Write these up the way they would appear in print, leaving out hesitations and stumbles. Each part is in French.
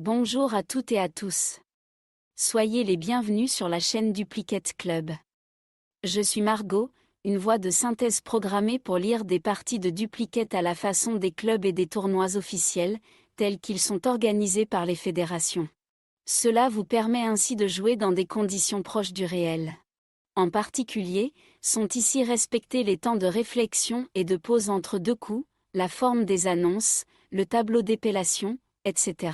Bonjour à toutes et à tous. Soyez les bienvenus sur la chaîne Duplicate Club. Je suis Margot, une voix de synthèse programmée pour lire des parties de Duplicate à la façon des clubs et des tournois officiels, tels qu'ils sont organisés par les fédérations. Cela vous permet ainsi de jouer dans des conditions proches du réel. En particulier, sont ici respectés les temps de réflexion et de pause entre deux coups, la forme des annonces, le tableau d'épellation, etc.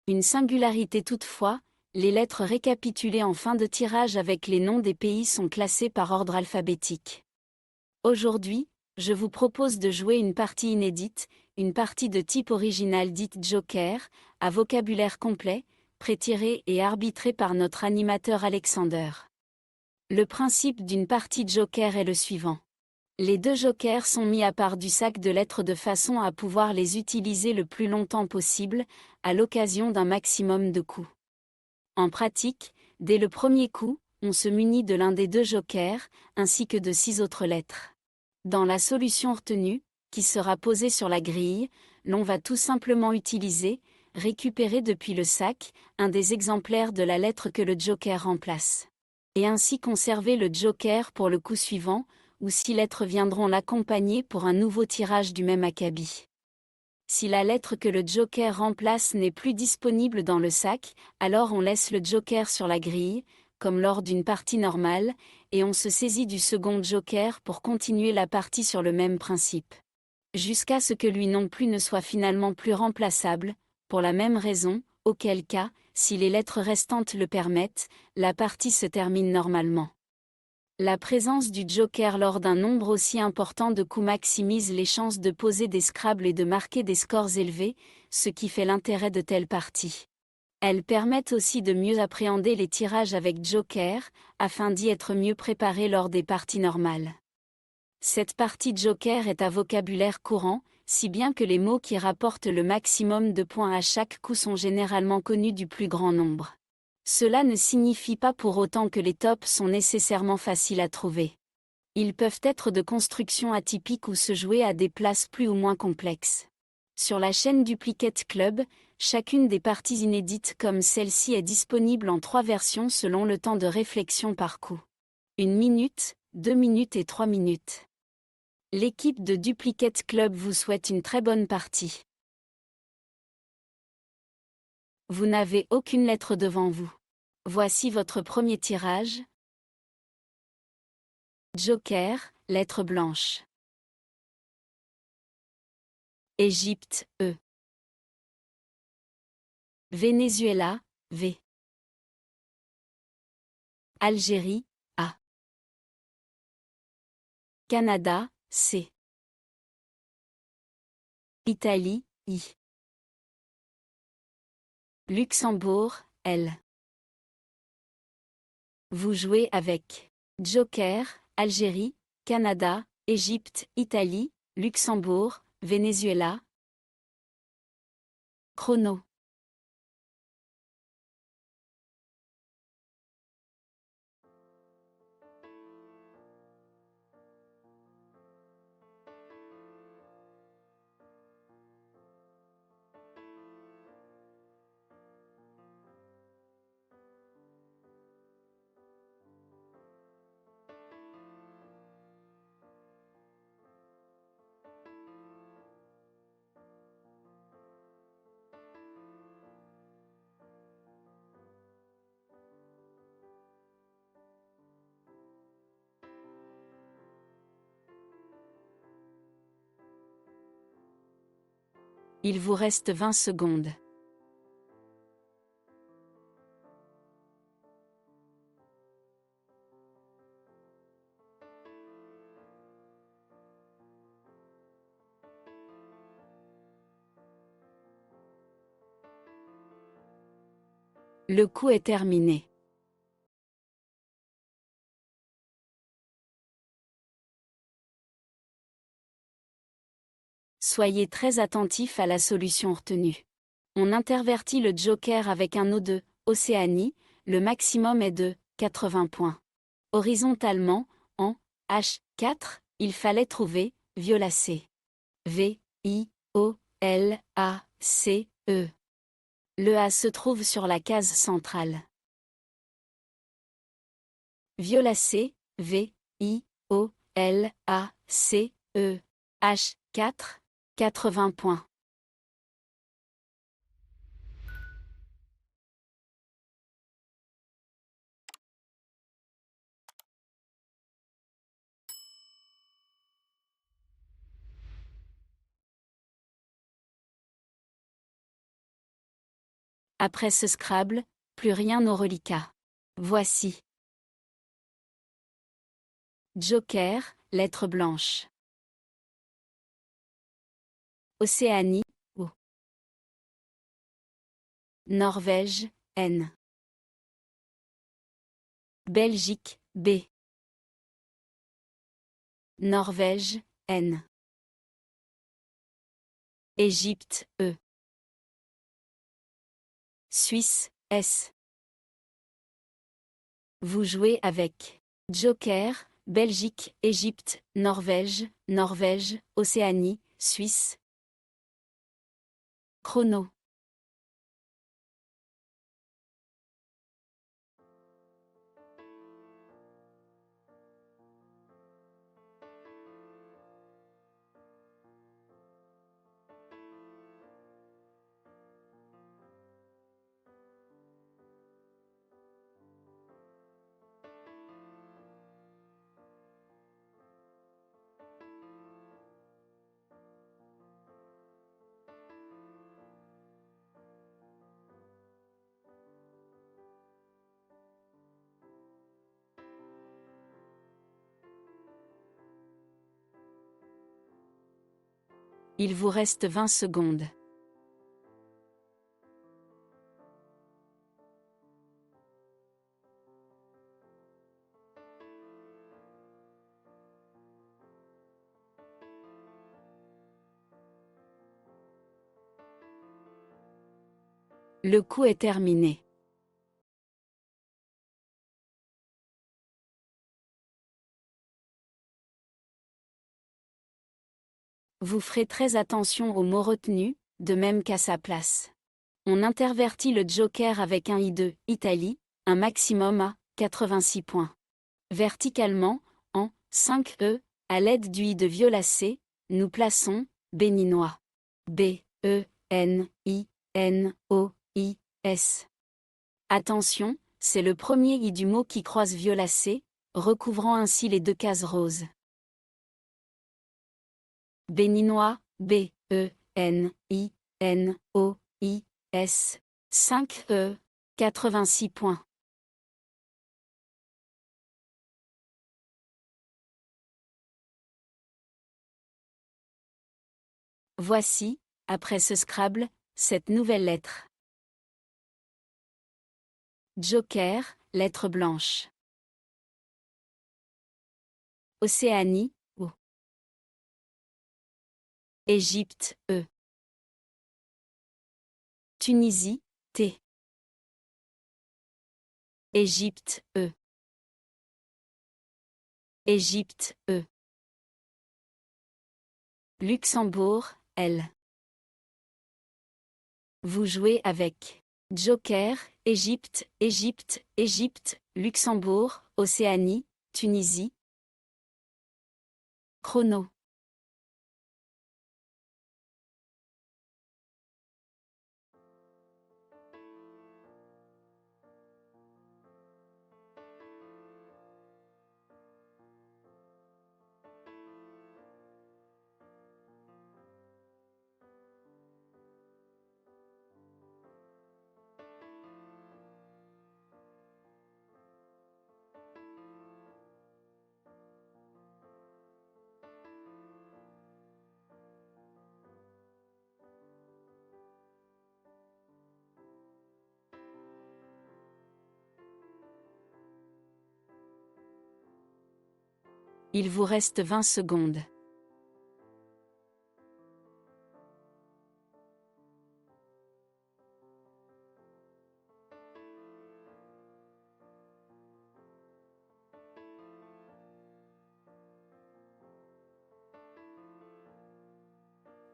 Une singularité toutefois, les lettres récapitulées en fin de tirage avec les noms des pays sont classées par ordre alphabétique. Aujourd'hui, je vous propose de jouer une partie inédite, une partie de type original dite Joker, à vocabulaire complet, pré-tiré et arbitré par notre animateur Alexander. Le principe d'une partie Joker est le suivant. Les deux jokers sont mis à part du sac de lettres de façon à pouvoir les utiliser le plus longtemps possible, à l'occasion d'un maximum de coups. En pratique, dès le premier coup, on se munit de l'un des deux jokers, ainsi que de 6 autres lettres. Dans la solution retenue, qui sera posée sur la grille, l'on va tout simplement récupérer depuis le sac, un des exemplaires de la lettre que le joker remplace. Et ainsi conserver le joker pour le coup suivant, ou 6 lettres viendront l'accompagner pour un nouveau tirage du même acabit. Si la lettre que le joker remplace n'est plus disponible dans le sac, alors on laisse le joker sur la grille, comme lors d'une partie normale, et on se saisit du second joker pour continuer la partie sur le même principe. Jusqu'à ce que lui non plus ne soit finalement plus remplaçable, pour la même raison, auquel cas, si les lettres restantes le permettent, la partie se termine normalement. La présence du joker lors d'un nombre aussi important de coups maximise les chances de poser des Scrabble et de marquer des scores élevés, ce qui fait l'intérêt de telles parties. Elles permettent aussi de mieux appréhender les tirages avec joker, afin d'y être mieux préparé lors des parties normales. Cette partie joker est à vocabulaire courant, si bien que les mots qui rapportent le maximum de points à chaque coup sont généralement connus du plus grand nombre. Cela ne signifie pas pour autant que les tops sont nécessairement faciles à trouver. Ils peuvent être de construction atypique ou se jouer à des places plus ou moins complexes. Sur la chaîne Duplicate Club, chacune des parties inédites comme celle-ci est disponible en 3 versions selon le temps de réflexion par coup. 1 minute, 2 minutes et 3 minutes. L'équipe de Duplicate Club vous souhaite une très bonne partie. Vous n'avez aucune lettre devant vous. Voici votre premier tirage. Joker, lettre blanche. Égypte, E. Venezuela, V. Algérie, A. Canada, C. Italie, I. Luxembourg, L. Vous jouez avec Joker, Algérie, Canada, Égypte, Italie, Luxembourg, Venezuela. Chrono. Il vous reste 20 secondes. Le coup est terminé. Soyez très attentif à la solution retenue. On intervertit le joker avec un O2, Océanie, le maximum est de 80 points. Horizontalement, en H4, il fallait trouver violacé. V, I, O, L, A, C, E. Le A se trouve sur la case centrale. Violacé, V, I, O, L, A, C, E, H, 4, 80 points. Après ce Scrabble, plus rien au reliquat. Voici. Joker, lettre blanche. Océanie, O. Norvège, N. Belgique, B. Norvège, N. Égypte, E. Suisse, S. Vous jouez avec Joker, Belgique, Égypte, Norvège, Norvège, Océanie, Suisse. Chrono. Il vous reste 20 secondes. Le coup est terminé. Vous ferez très attention aux mots retenus, de même qu'à sa place. On intervertit le joker avec un I de Italie, un maximum à 86 points. Verticalement, en 5E, à l'aide du I de violacé, nous plaçons béninois. B, E, N, I, N, O, I, S. Attention, c'est le premier I du mot qui croise violacé, recouvrant ainsi les deux cases roses. Béninois, B, E, N, I, N, O, I, S. 5E, 86 points. Voici, après ce Scrabble, cette nouvelle lettre. Joker, lettre blanche. Océanie, O. Égypte, E. Tunisie, T. Égypte, E. Égypte, E. Luxembourg, L. Vous jouez avec Joker, Égypte, Égypte, Égypte, Luxembourg, Océanie, Tunisie. Chrono. Il vous reste 20 secondes.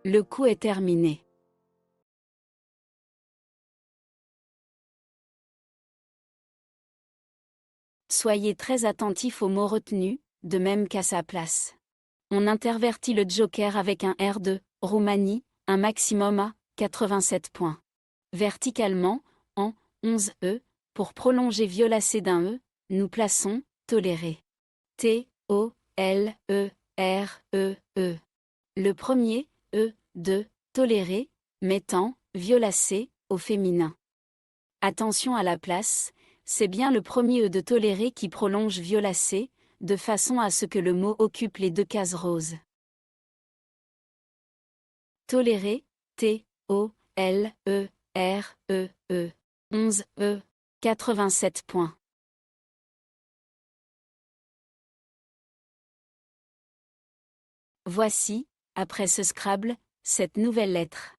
Le coup est terminé. Soyez très attentif aux mots retenus, de même qu'à sa place. On intervertit le joker avec un R de Roumanie, un maximum à 87 points. Verticalement, en 11 E, pour prolonger violacé d'un E, nous plaçons toléré. T, O, L, E, R, E, E. Le premier, E, de toléré, mettant violacé au féminin. Attention à la place, c'est bien le premier E de toléré qui prolonge violacé, de façon à ce que le mot occupe les deux cases roses. Toléré, T, O, L, E, R, E, E. 11 E. 87 points. Voici, après ce Scrabble, cette nouvelle lettre.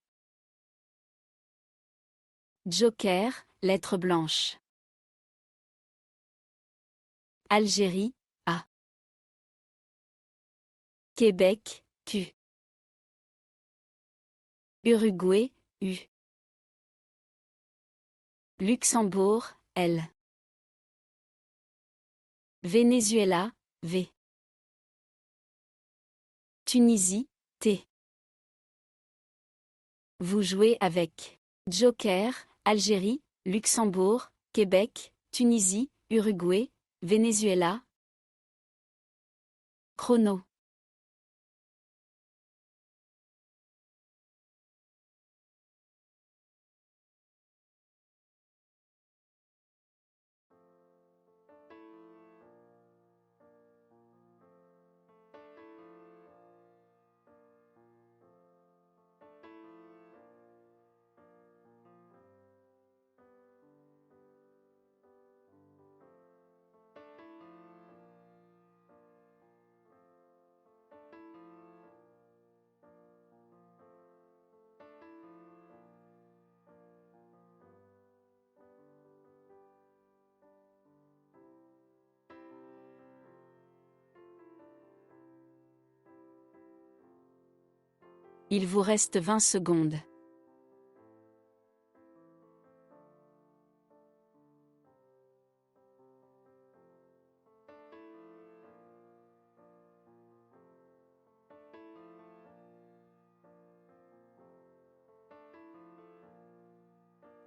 Joker, lettre blanche. Algérie, A. Québec, Q. Uruguay, U. Luxembourg, L. Venezuela, V. Tunisie, T. Vous jouez avec Joker, Algérie, Luxembourg, Québec, Tunisie, Uruguay, Venezuela. Chrono. Il vous reste 20 secondes.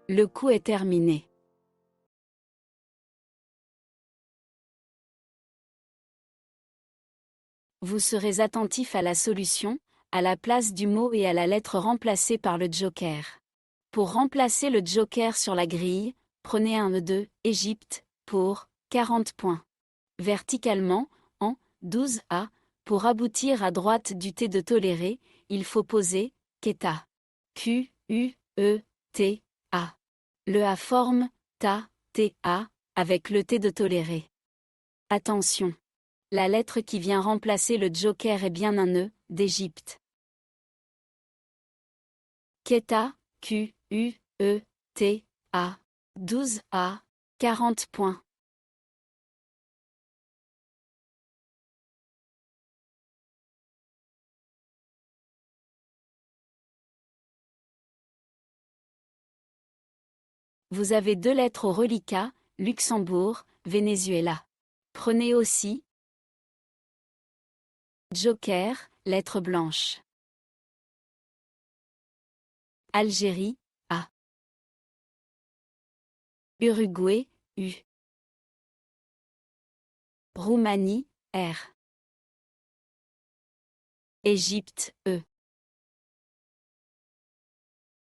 Le coup est terminé. Vous serez attentif à la solution, à la place du mot et à la lettre remplacée par le joker. Pour remplacer le joker sur la grille, prenez un E de Égypte pour 40 points. Verticalement, en 12 A, pour aboutir à droite du T de toléré, il faut poser Keta. Q, U, E, T, A. Le A forme Ta, T, A, avec le T de toléré. Attention! La lettre qui vient remplacer le joker est bien un E, d'Égypte. Keta, Q, U, E, T, A. 12 A. 40 points. Vous avez deux lettres au reliquat, Luxembourg, Venezuela. Prenez aussi Joker, lettre blanche. Algérie, A. Uruguay, U. Roumanie, R. Égypte, E.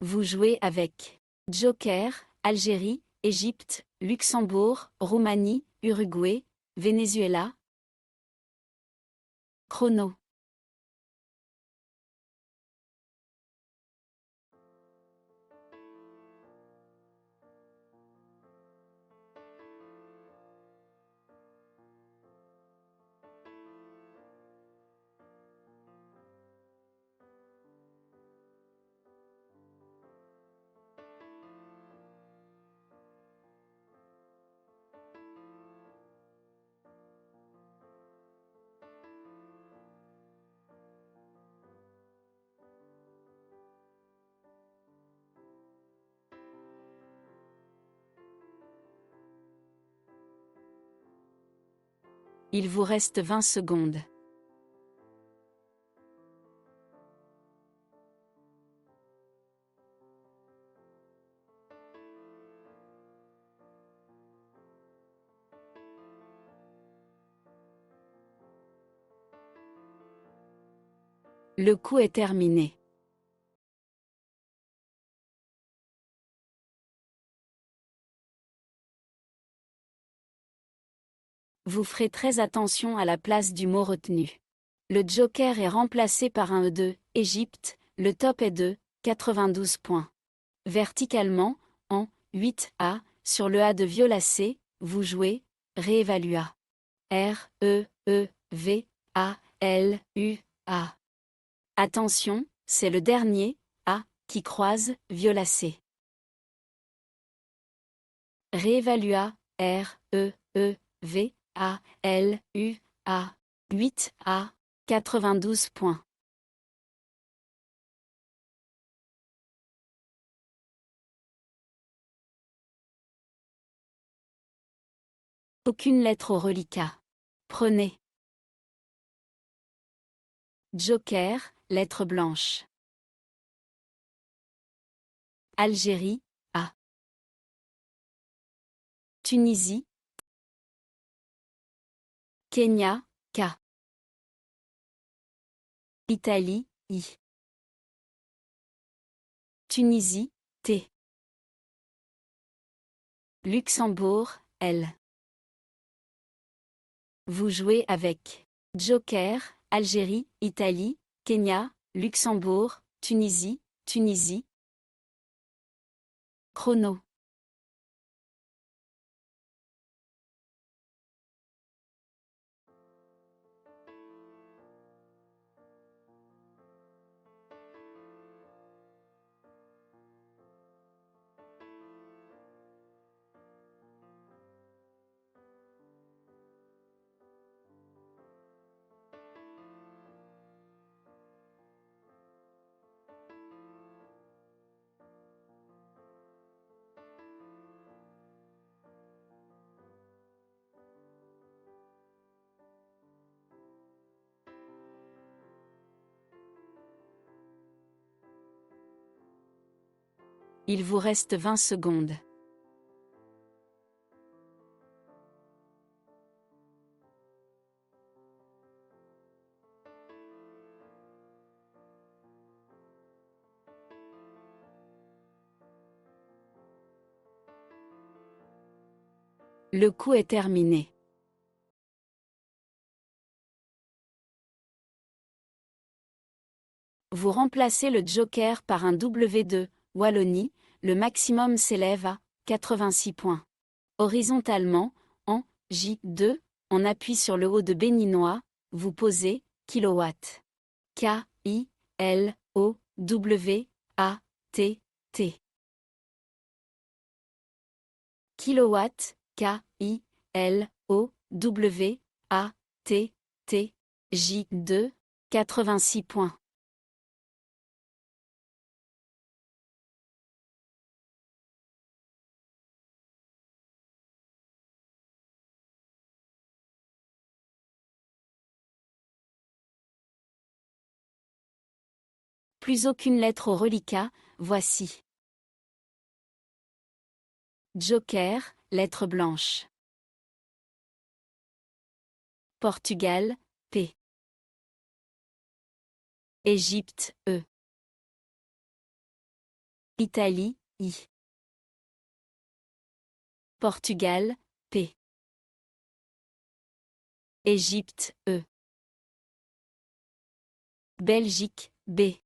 Vous jouez avec Joker, Algérie, Égypte, Luxembourg, Roumanie, Uruguay, Venezuela. Chrono. Il vous reste 20 secondes. Le coup est terminé. Vous ferez très attention à la place du mot retenu. Le joker est remplacé par un E2, Égypte, le top est de 92 points. Verticalement, en 8A, sur le A de violacé, vous jouez réévalua. R, E, E, V, A, L, U, A. Attention, c'est le dernier, A, qui croise violacé. Réévalua, R, E, E, V, A, L, U, A. 8A, 92 points. Aucune lettre au reliquat. Prenez. Joker, lettre blanche. Algérie, A. Tunisie. Kenya, K. Italie, I. Tunisie, T. Luxembourg, L. Vous jouez avec Joker, Algérie, Italie, Kenya, Luxembourg, Tunisie, Tunisie. Chrono. Il vous reste 20 secondes. Le coup est terminé. Vous remplacez le joker par un W2, Wallonie, le maximum s'élève à 86 points. Horizontalement, en J2, on appuie sur le haut de béninois, vous posez kilowatt. K, I, L, O, W, A, T, T. Kilowatt, K, I, L, O, W, A, T, T, J2, 86 points. Plus aucune lettre au reliquat, voici. Joker, lettre blanche. Portugal, P. Égypte, E. Italie, I. Portugal, P. Égypte, E. Belgique, B.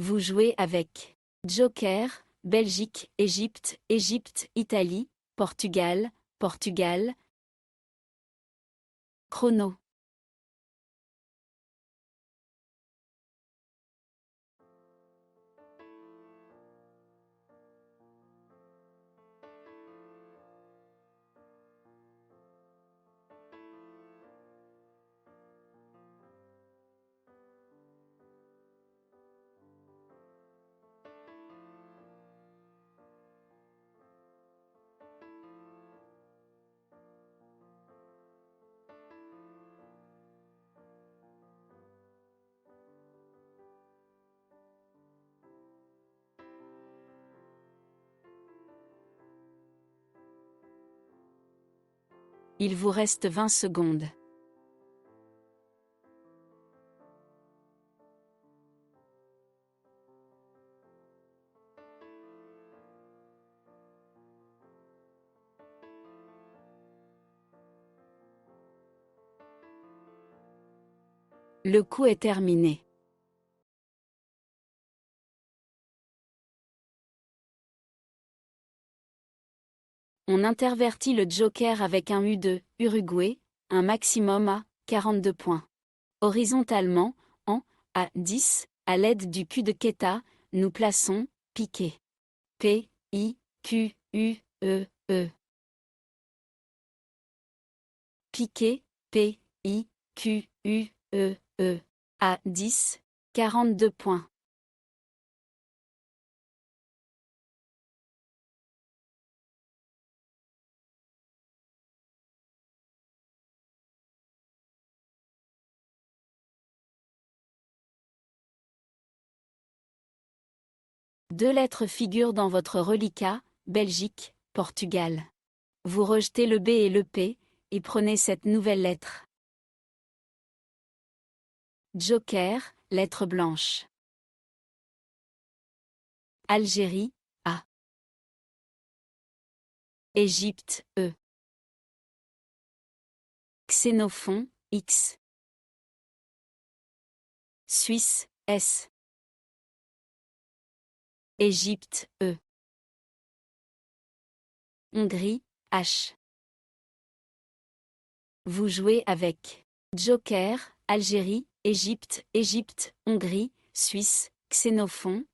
Vous jouez avec Joker, Belgique, Égypte, Égypte, Italie, Portugal, Portugal. Chrono. Il vous reste 20 secondes. Le coup est terminé. On intervertit le joker avec un U2, Uruguay, un maximum à 42 points. Horizontalement, en A10, à l'aide du cul de Keta, nous plaçons piqué. P, I, Q, U, E, E. Piqué, P, I, Q, U, E, E. A10, 42 points. Deux lettres figurent dans votre reliquat, Belgique, Portugal. Vous rejetez le B et le P, et prenez cette nouvelle lettre. Joker, lettre blanche. Algérie, A. Égypte, E. Xénophon, X. Suisse, S. Égypte, E. Hongrie, H. Vous jouez avec Joker, Algérie, Égypte, Égypte, Hongrie, Suisse, Xénophon.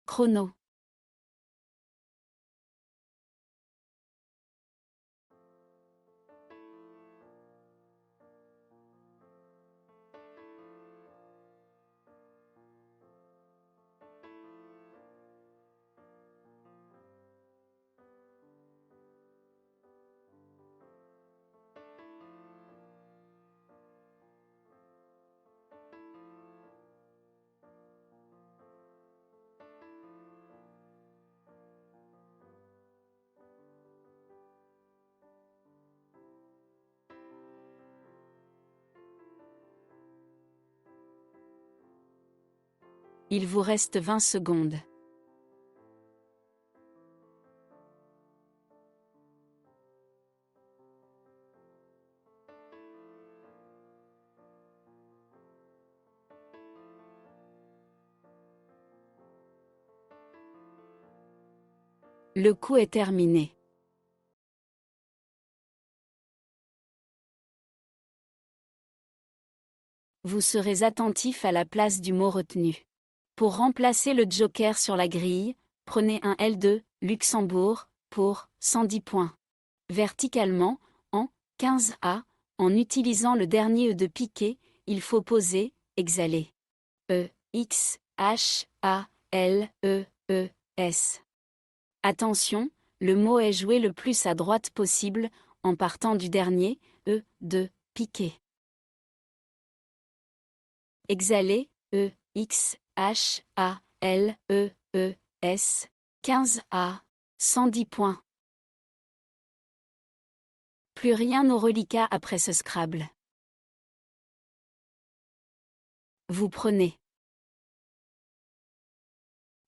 Chrono. Il vous reste 20 secondes. Le coup est terminé. Vous serez attentif à la place du mot retenu. Pour remplacer le joker sur la grille, prenez un L2, Luxembourg, pour 110 points. Verticalement, en 15A, en utilisant le dernier E de piqué, il faut poser, exhaler. E, X, H, A, L, E, E, S. Attention, le mot est joué le plus à droite possible, en partant du dernier, E, de, piqué. Exhaler, E, X, H, A, L, E, E, S, 15A, 110 points. Plus rien au reliquat après ce Scrabble. Vous prenez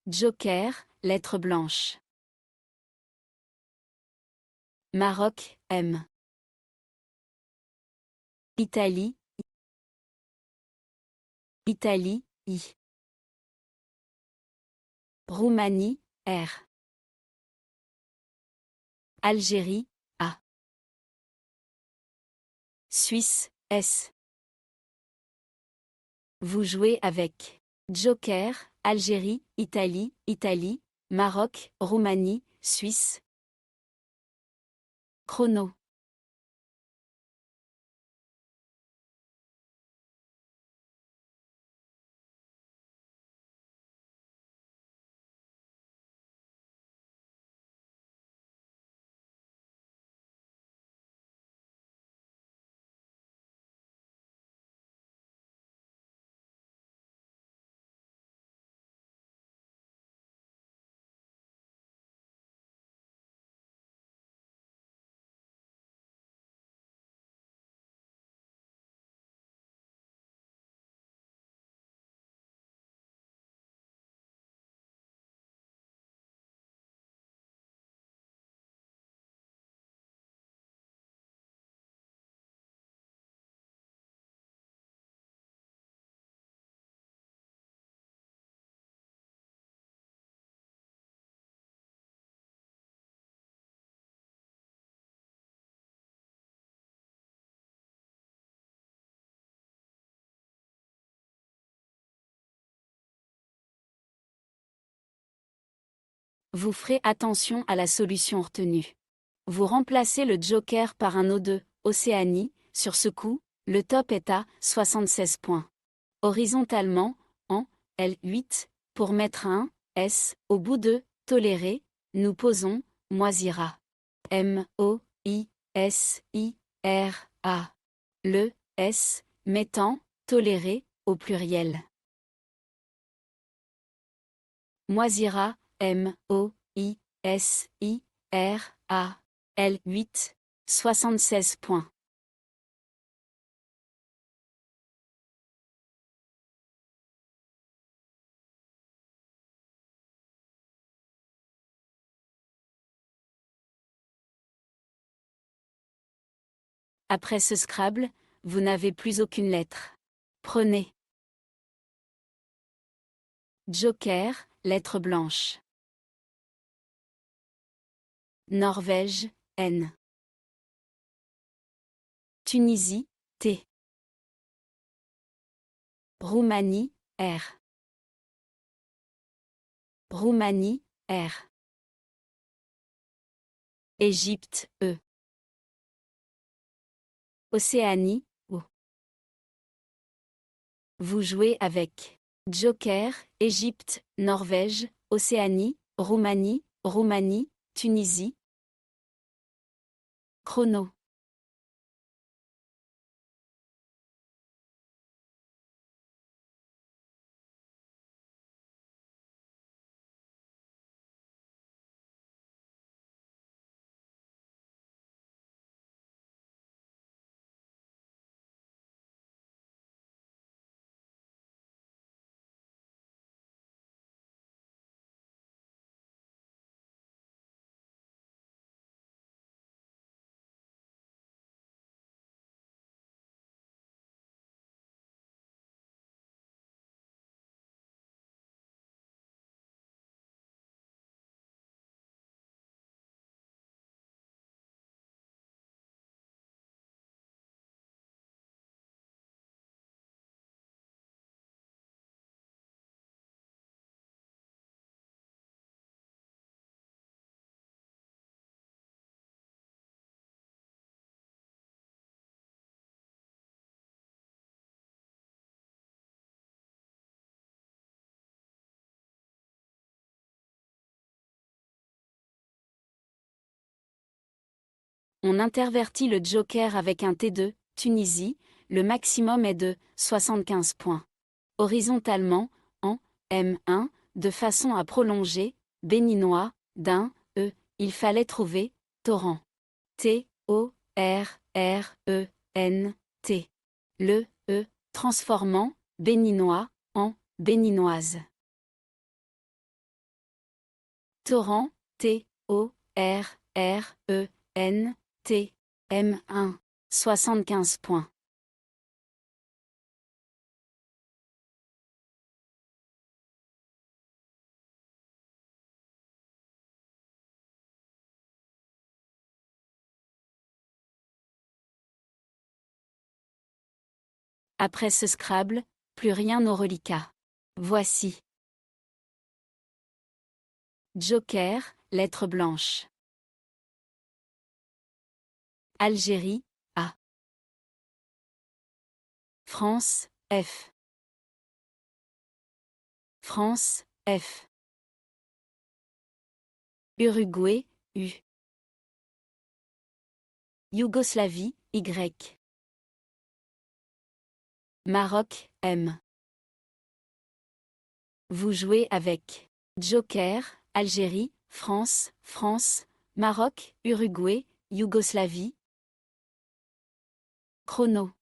Joker, lettre blanche. Maroc, M. Italie, Italie, I. Roumanie, R. Algérie, A. Suisse, S. Vous jouez avec Joker, Algérie, Italie, Italie, Maroc, Roumanie, Suisse. Chrono. Vous ferez attention à la solution retenue. Vous remplacez le joker par un O2, Océanie, sur ce coup, le top est à 76 points. Horizontalement, en L8, pour mettre un S au bout de toléré, nous posons Moisira. M-O-I-S-I-R-A. Le S mettant toléré au pluriel. Moisira, M-O-I-S-I-R-A. L8, 76 points. Après ce Scrabble, vous n'avez plus aucune lettre. Prenez. Joker, lettre blanche. Norvège, N. Tunisie, T. Roumanie, R. Roumanie, R. Égypte, E. Océanie, O. Vous jouez avec Joker, Égypte, Norvège, Océanie, Roumanie, Roumanie, Tunisie. Chrono. On intervertit le joker avec un T2, Tunisie, le maximum est de 75 points. Horizontalement, en M1, de façon à prolonger, béninois, d'un, E, il fallait trouver, torrent. T, O, R, R, E, N, T. Le, E, transformant, béninois, en, béninoise. Torrent, T, O, R, R, E, N, T, M1, 75 points. Après ce Scrabble, plus rien au reliquat. Voici. Joker, lettre blanche. Algérie, A. France, F. France, F. Uruguay, U. Yougoslavie, Y. Maroc, M. Vous jouez avec Joker, Algérie, France, France, Maroc, Uruguay, Yougoslavie. Chrono.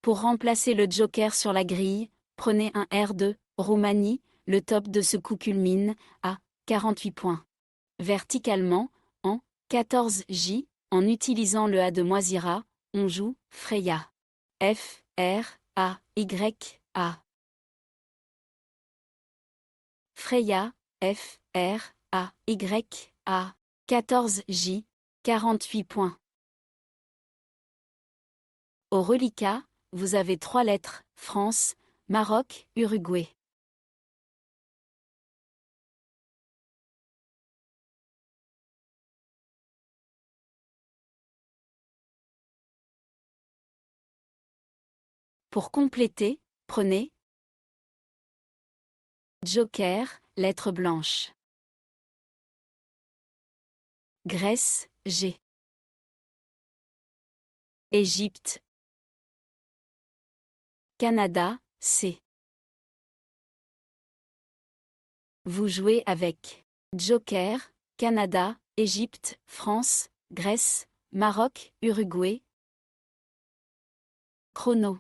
Pour remplacer le joker sur la grille, prenez un R2, Roumanie, le top de ce coup culmine à 48 points. Verticalement, en 14J, en utilisant le A de Moisira, on joue Freya. F, R, A, Y, A. Freya, F, R, A, Y, A. 14J, 48 points. Au reliquat, vous avez 3 lettres, France, Maroc, Uruguay. Pour compléter, prenez Joker, lettre blanche. Grèce, G. Égypte. Canada, C. Vous jouez avec Joker, Canada, Égypte, France, Grèce, Maroc, Uruguay. Chrono.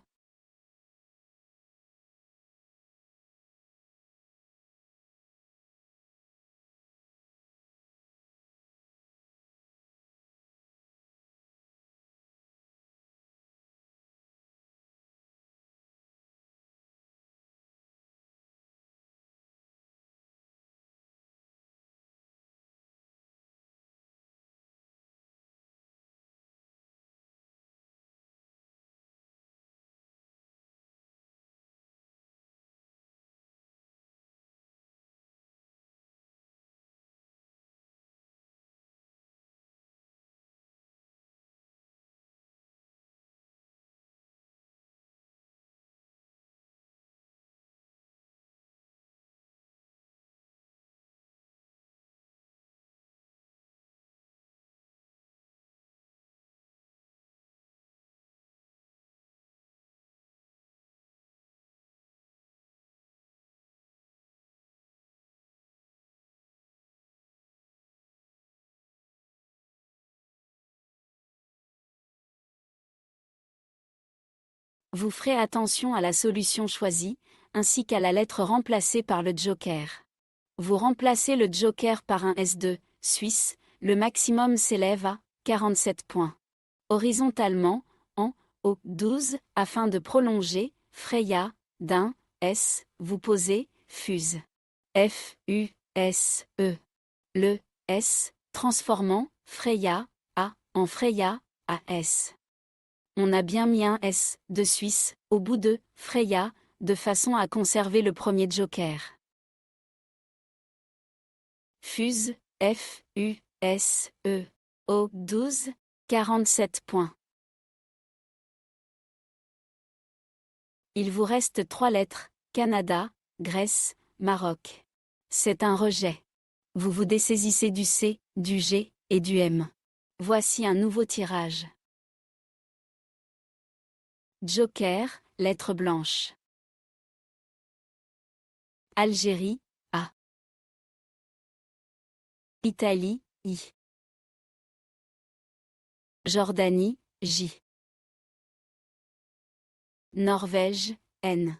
Vous ferez attention à la solution choisie, ainsi qu'à la lettre remplacée par le joker. Vous remplacez le joker par un S2, suisse, le maximum s'élève à 47 points. Horizontalement, en O12, afin de prolonger, Freya, d'un S, vous posez, fuse. F, U, S, E. Le S, transformant, Freya, A, en Freya, A, S. On a bien mis un S, de Suisse, au bout de Freya, de façon à conserver le premier joker. Fuse, F, U, S, E. O 12, 47 points. Il vous reste 3 lettres, Canada, Grèce, Maroc. C'est un rejet. Vous vous dessaisissez du C, du G, et du M. Voici un nouveau tirage. Joker, lettre blanche. Algérie, A. Italie, I. Jordanie, J. Norvège, N.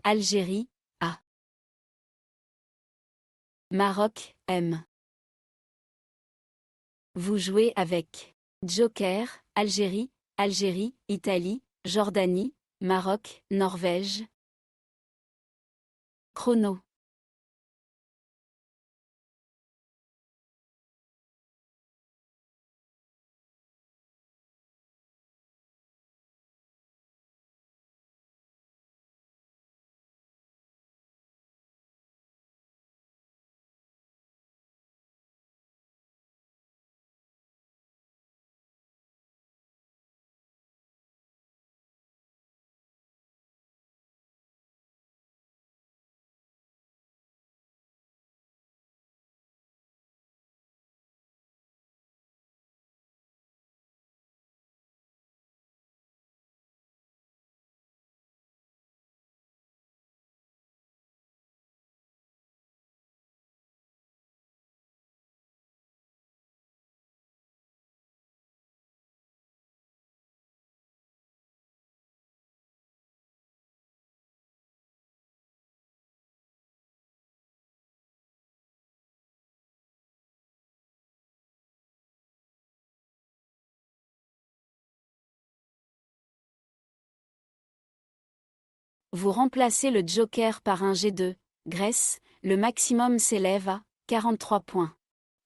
Algérie, A. Maroc, M. Vous jouez avec Joker, Algérie, Algérie, Italie, Jordanie, Maroc, Norvège. Chrono. Vous remplacez le joker par un G2, Grèce, le maximum s'élève à 43 points.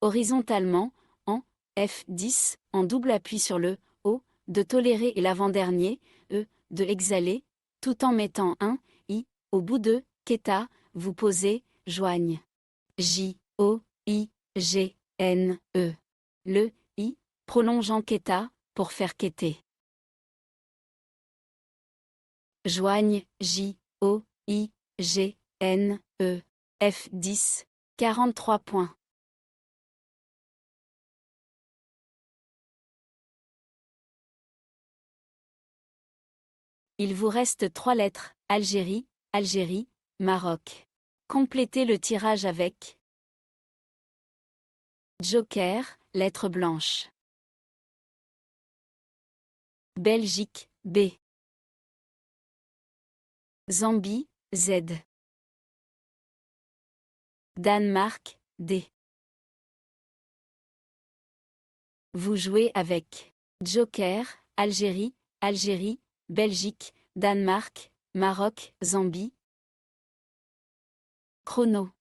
Horizontalement, en F10, en double appui sur le O, de tolérer et l'avant-dernier, E, de exhaler, tout en mettant un I, au bout de Keta, vous posez, joigne. J, O, I, G, N, E. Le I, prolongeant Keta, pour faire quêter. Joigne, J, O, I, G, N, E. F10, 43 points. Il vous reste 3 lettres, Algérie, Algérie, Maroc. Complétez le tirage avec Joker, lettre blanche. Belgique, B. Zambie, Z. Danemark, D. Vous jouez avec Joker, Algérie, Algérie, Belgique, Danemark, Maroc, Zambie. Chrono.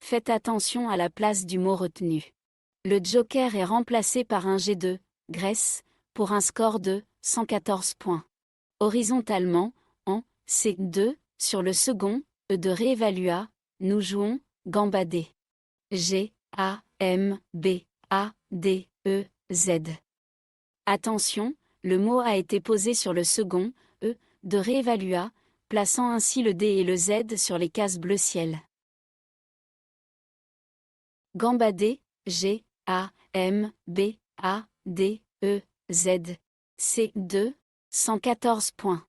Faites attention à la place du mot retenu. Le joker est remplacé par un G2, Grèce, pour un score de 114 points. Horizontalement, en C2, sur le second, E de réévalua, nous jouons Gambadé. G, A, M, B, A, D, E, Z. Attention, le mot a été posé sur le second, E, de réévalua, plaçant ainsi le D et le Z sur les cases bleu ciel. Gambadé, G, A, M, B, A, D, E, Z. C2, 114 points.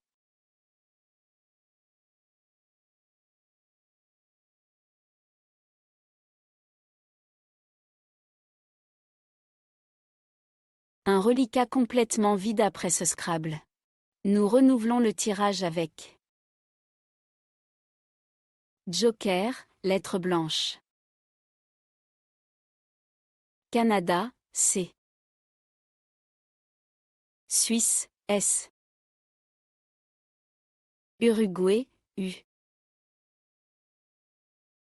Un reliquat complètement vide après ce Scrabble. Nous renouvelons le tirage avec Joker, lettre blanche. Canada, C. Suisse, S. Uruguay, U.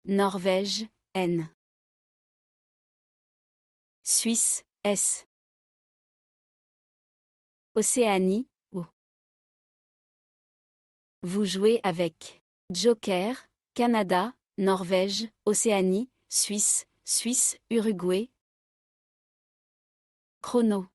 Norvège, N. Suisse, S. Océanie, O. Vous jouez avec Joker, Canada, Norvège, Océanie, Suisse, Suisse, Uruguay. Chrono.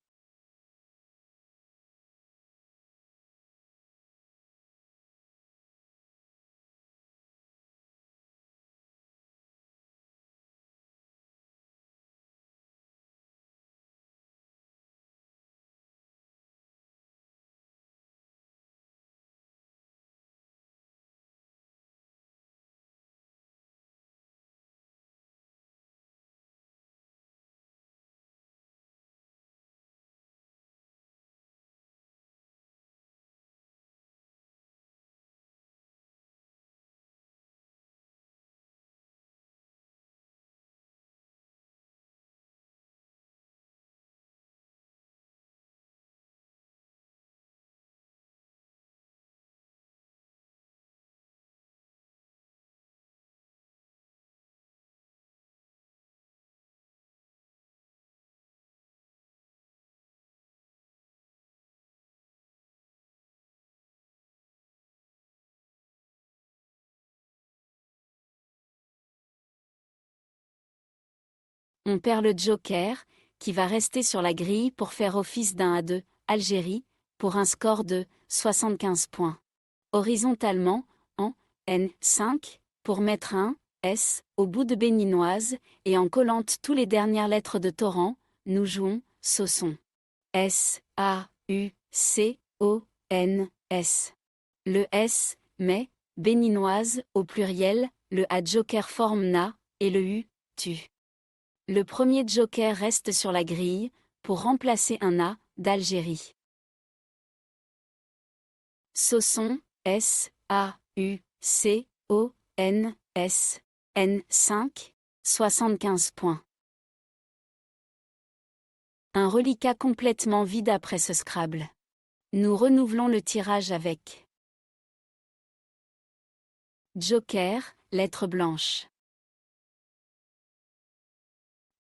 On perd le joker, qui va rester sur la grille pour faire office d'un A2, Algérie, pour un score de 75 points. Horizontalement, en N5, pour mettre un S au bout de béninoise, et en collante tous les dernières lettres de torrent, nous jouons Sauson. S, A, U, C, O, N, S. Le S, mais, béninoise, au pluriel, le A joker forme na, et le U, tu. Le premier joker reste sur la grille, pour remplacer un A, d'Algérie. Sauson, S, A, U, C, O, N, S, N5, 75 points. Un reliquat complètement vide après ce Scrabble. Nous renouvelons le tirage avec Joker, lettre blanche.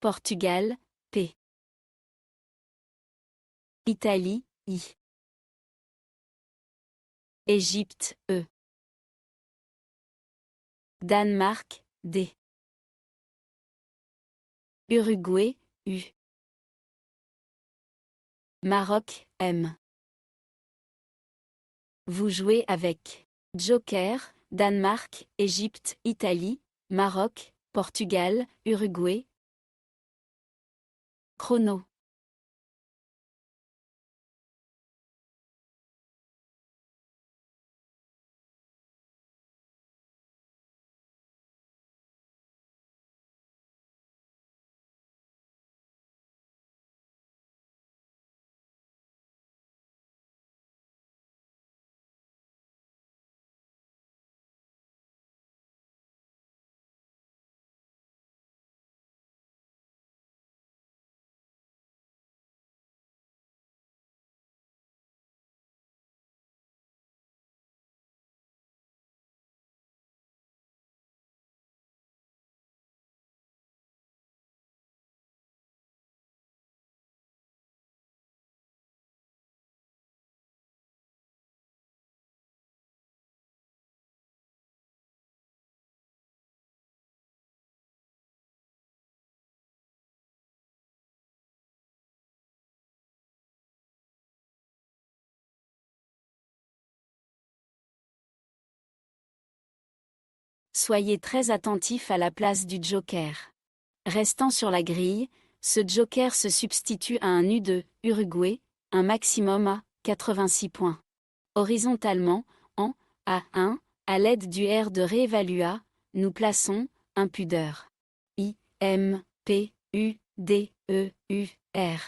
Portugal, P. Italie, I. Égypte, E. Danemark, D. Uruguay, U. Maroc, M. Vous jouez avec Joker, Danemark, Égypte, Italie, Maroc, Portugal, Uruguay. Chrono. Soyez très attentifs à la place du joker. Restant sur la grille, ce joker se substitue à un U de Uruguay, un maximum à 86 points. Horizontalement, en A1, à l'aide du R de réévalua, nous plaçons impudeur. I, M, P, U, D, E, U, R.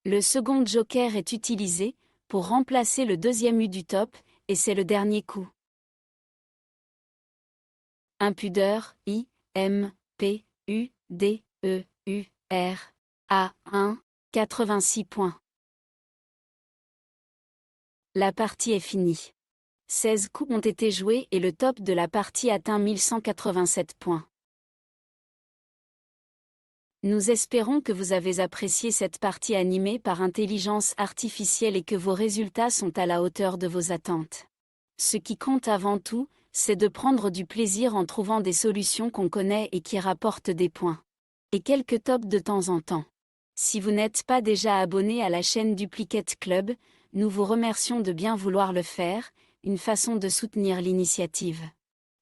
Le second joker est utilisé pour remplacer le deuxième U du top, et c'est le dernier coup. Impudeur, I, M, P, U, D, E, U, R, A1, 86 points. La partie est finie. 16 coups ont été joués et le top de la partie atteint 1187 points. Nous espérons que vous avez apprécié cette partie animée par intelligence artificielle et que vos résultats sont à la hauteur de vos attentes. Ce qui compte avant tout, c'est de prendre du plaisir en trouvant des solutions qu'on connaît et qui rapportent des points. Et quelques tops de temps en temps. Si vous n'êtes pas déjà abonné à la chaîne Duplicate Club, nous vous remercions de bien vouloir le faire, une façon de soutenir l'initiative.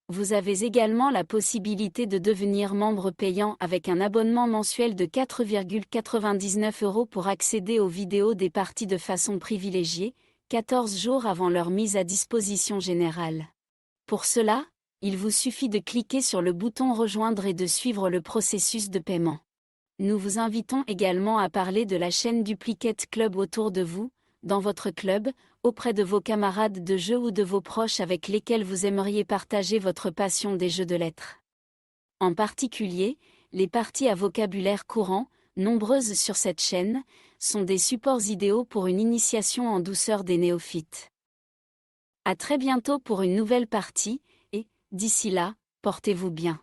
Vous avez également la possibilité de devenir membre payant avec un abonnement mensuel de 4,99 € pour accéder aux vidéos des parties de façon privilégiée, 14 jours avant leur mise à disposition générale. Pour cela, il vous suffit de cliquer sur le bouton Rejoindre et de suivre le processus de paiement. Nous vous invitons également à parler de la chaîne Duplicate Club autour de vous, dans votre club, auprès de vos camarades de jeu ou de vos proches avec lesquels vous aimeriez partager votre passion des jeux de lettres. En particulier, les parties à vocabulaire courant, nombreuses sur cette chaîne, sont des supports idéaux pour une initiation en douceur des néophytes. À très bientôt pour une nouvelle partie, et, d'ici là, portez-vous bien.